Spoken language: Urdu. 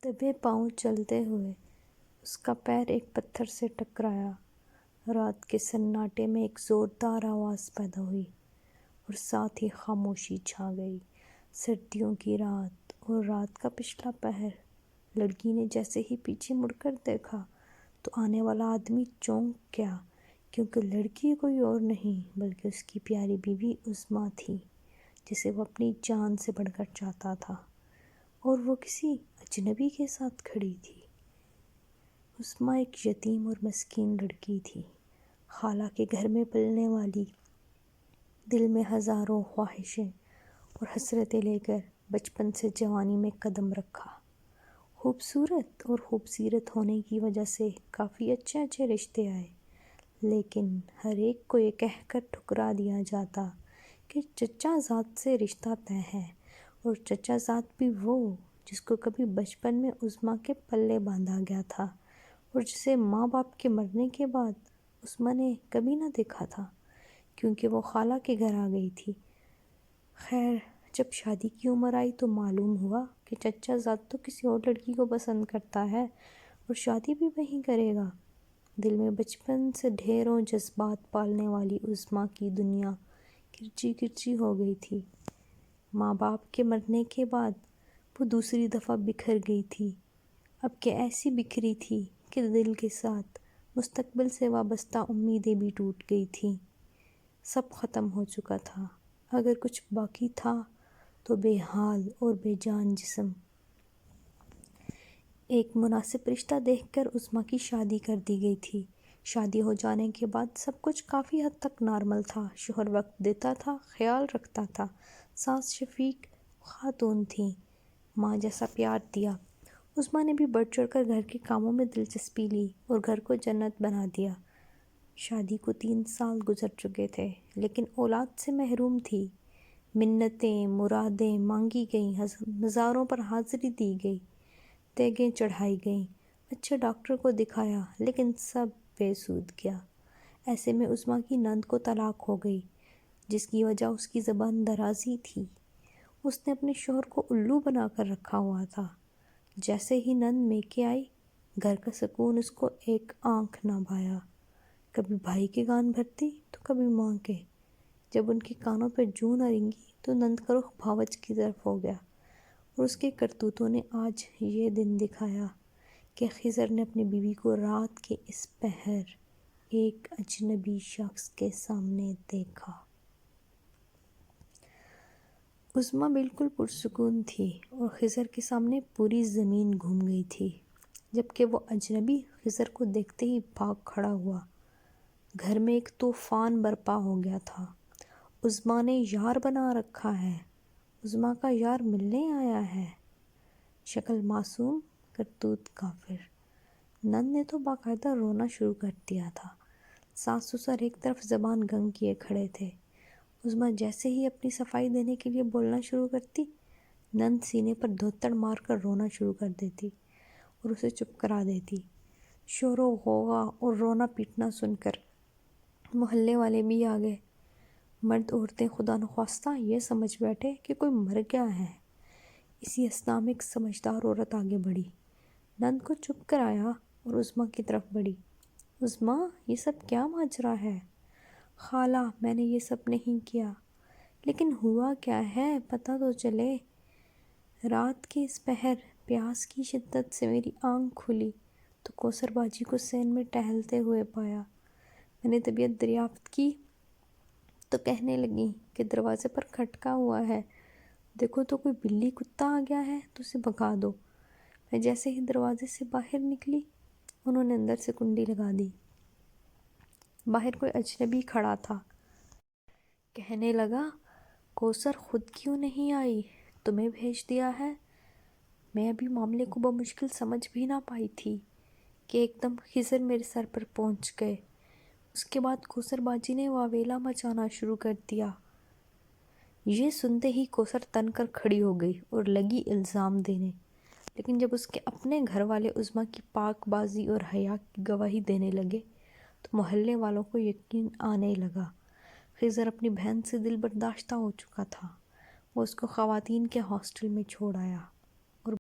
دبے پاؤں چلتے ہوئے اس کا پیر ایک پتھر سے ٹکرایا۔ رات کے سناٹے میں ایک زوردار آواز پیدا ہوئی اور ساتھ ہی خاموشی چھا گئی۔ سردیوں کی رات اور رات کا پچھلا پہر۔ لڑکی نے جیسے ہی پیچھے مڑ کر دیکھا تو آنے والا آدمی چونک گیا، کیونکہ لڑکی کوئی اور نہیں بلکہ اس کی پیاری بیوی عظمیٰ تھی، جسے وہ اپنی جان سے بڑھ کر چاہتا تھا، اور وہ کسی اجنبی کے ساتھ کھڑی تھی۔ عظمیٰ ایک یتیم اور مسکین لڑکی تھی، خالہ کے گھر میں پلنے والی، دل میں ہزاروں خواہشیں اور حسرتیں لے کر بچپن سے جوانی میں قدم رکھا۔ خوبصورت اور خوبصیرت ہونے کی وجہ سے کافی اچھے اچھے رشتے آئے، لیکن ہر ایک کو یہ کہہ کر ٹھکرا دیا جاتا کہ چچا زاد سے رشتہ طے ہے، اور چچا زاد بھی وہ جس کو کبھی بچپن میں عظمیٰ کے پلے باندھا گیا تھا اور جسے ماں باپ کے مرنے کے بعد عظمیٰ نے کبھی نہ دیکھا تھا، کیونکہ وہ خالہ کے گھر آ گئی تھی۔ خیر، جب شادی کی عمر آئی تو معلوم ہوا کہ چچا زاد تو کسی اور لڑکی کو پسند کرتا ہے اور شادی بھی وہیں کرے گا۔ دل میں بچپن سے ڈھیروں جذبات پالنے والی عظمیٰ کی دنیا کرچی کرچی ہو گئی تھی۔ ماں باپ کے مرنے کے بعد وہ دوسری دفعہ بکھر گئی تھی، اب کہ ایسی بکھری تھی کہ دل کے ساتھ مستقبل سے وابستہ امیدیں بھی ٹوٹ گئی تھیں۔ سب ختم ہو چکا تھا، اگر کچھ باقی تھا تو بے حال اور بے جان جسم۔ ایک مناسب رشتہ دیکھ کر عظمیٰ کی شادی کر دی گئی تھی۔ شادی ہو جانے کے بعد سب کچھ کافی حد تک نارمل تھا۔ شوہر وقت دیتا تھا، خیال رکھتا تھا، ساس شفیق خاتون تھیں، ماں جیسا پیار دیا۔ عظمیٰ نے بھی بڑھ چڑھ کر گھر کے کاموں میں دلچسپی لی اور گھر کو جنت بنا دیا۔ شادی کو 3 سال گزر چکے تھے، لیکن اولاد سے محروم تھی۔ منتیں مرادیں مانگی گئیں، مزاروں پر حاضری دی گئی، تیگیں چڑھائی گئیں، اچھے ڈاکٹر کو دکھایا، لیکن سب بے سود گیا۔ ایسے میں عظمیٰ کی نند کو طلاق ہو گئی، جس کی وجہ اس کی زبان درازی تھی۔ اس نے اپنے شوہر کو الو بنا کر رکھا ہوا تھا۔ جیسے ہی نند میکے آئی، گھر کا سکون اس کو ایک آنکھ نہ بھایا۔ کبھی بھائی کے کان بھرتی تو کبھی ماں کے۔ جب ان کے کانوں پہ جوں نہ رنگی تو نند کا رخ بھاوچ کی طرف ہو گیا، اور اس کے کرتوتوں نے آج یہ دن دکھایا کہ خضر نے اپنی بیوی کو رات کے اس پہر ایک اجنبی شخص کے سامنے دیکھا۔ عظمیٰ بالکل پرسکون تھی اور خضر کے سامنے پوری زمین گھوم گئی تھی، جبکہ وہ اجنبی خضر کو دیکھتے ہی بھاگ کھڑا ہوا۔ گھر میں ایک طوفان برپا ہو گیا تھا۔ عظمیٰ نے یار بنا رکھا ہے، عظمیٰ کا یار ملنے آیا ہے۔ شکل معصوم، کرتوت کافر۔ نند نے تو باقاعدہ رونا شروع کر دیا تھا۔ ساس سسر ایک طرف زبان گنگ کیے کھڑے تھے۔ عظمیٰ جیسے ہی اپنی صفائی دینے کے لیے بولنا شروع کرتی، نند سینے پر دھوتڑ مار کر رونا شروع کر دیتی اور اسے چپ کرا دیتی۔ شور و غوغا اور رونا پیٹنا سن کر محلے والے بھی آ گئے۔ مرد عورتیں خدا نخواستہ یہ سمجھ بیٹھے کہ کوئی مر گیا ہے۔ اسی اثنا میں ایک سمجھدار عورت آگے بڑھی، نند کو چپ کرایا اور عظمیٰ کی طرف بڑھی۔ عظمیٰ، یہ سب کیا ماجرا ہے؟ خالہ، میں نے یہ سب نہیں کیا۔ لیکن ہوا کیا ہے، پتہ تو چلے۔ رات کے اس پہر پیاس کی شدت سے میری آنکھ کھلی تو کوثر باجی کو صحن میں ٹہلتے ہوئے پایا۔ میں نے طبیعت دریافت کی تو کہنے لگیں کہ دروازے پر کھٹکا ہوا ہے، دیکھو تو کوئی بلی کتا آ گیا ہے تو اسے بھگا دو۔ میں جیسے ہی دروازے سے باہر نکلی، انہوں نے اندر سے کنڈی لگا دی۔ باہر کوئی اجنبی کھڑا تھا۔ کہنے لگا، کوثر خود کیوں نہیں آئی؟ تمہیں بھیج دیا ہے۔ میں ابھی معاملے کو بمشکل سمجھ بھی نہ پائی تھی کہ ایک دم خضر میرے سر پر پہنچ گئے۔ اس کے بعد کوثر باجی نے واویلا مچانا شروع کر دیا۔ یہ سنتے ہی کوثر تن کر کھڑی ہو گئی اور لگی الزام دینے، لیکن جب اس کے اپنے گھر والے عظمیٰ کی پاک بازی اور حیا کی گواہی دینے لگے تو محلے والوں کو یقین آنے لگا۔ خضر اپنی بہن سے دل برداشتہ ہو چکا تھا، وہ اس کو خواتین کے ہاسٹل میں چھوڑ آیا۔